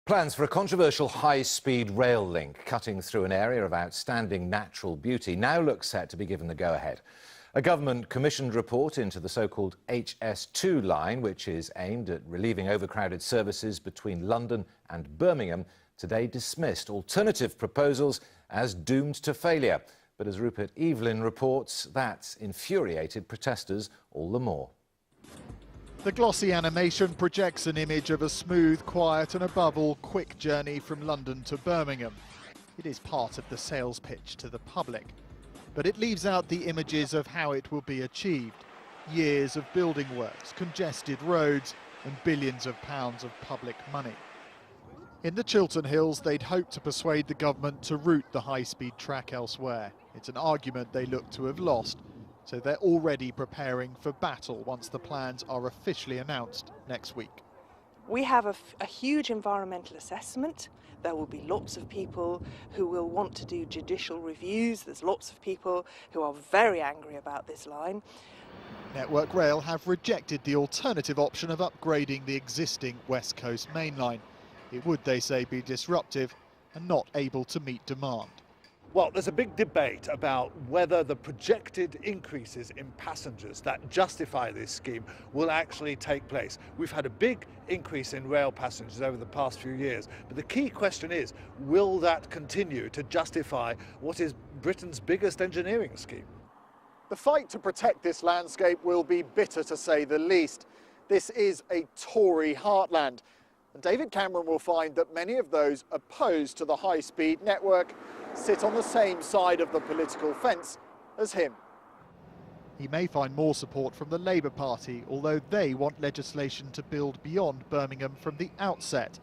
Plans for a controversial high-speed rail link cutting through an area of outstanding natural beauty now look set to be given the go-ahead. A government-commissioned report into the so-called HS2 line, which is aimed at relieving overcrowded services between London and Birmingham, today dismissed alternative proposals as doomed to failure. But as Rupert Evelyn reports, that's infuriated protesters all the more. The glossy animation projects an image of a smooth, quiet and above all quick journey from London to Birmingham. It is part of the sales pitch to the public. But it leaves out the images of how it will be achieved. Years of building works, congested roads and billions of pounds of public money. In the Chiltern Hills, they'd hoped to persuade the government to route the high-speed track elsewhere. It's an argument they look to have lost. So they're already preparing for battle once the plans are officially announced next week. We have a huge environmental assessment. There will be lots of people who will want to do judicial reviews. There's lots of people who are very angry about this line. Network Rail have rejected the alternative option of upgrading the existing West Coast main line. It would, they say, be disruptive and not able to meet demand. Well, there's a big debate about whether the projected increases in passengers that justify this scheme will actually take place. We've had a big increase in rail passengers over the past few years, but the key question is, will that continue to justify what is Britain's biggest engineering scheme? The fight to protect this landscape will be bitter, to say the least. This is a Tory heartland, and David Cameron will find that many of those opposed to the high-speed network sit on the same side of the political fence as him. He may find more support from the Labour Party, although they want legislation to build beyond Birmingham from the outset.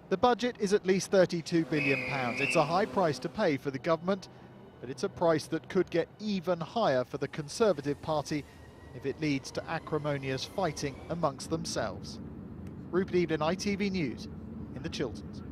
The budget is at least £32 billion. It's a high price to pay for the government, but it's a price that could get even higher for the Conservative Party if it leads to acrimonious fighting amongst themselves. Rupert Evelyn, ITV News in the Chilterns.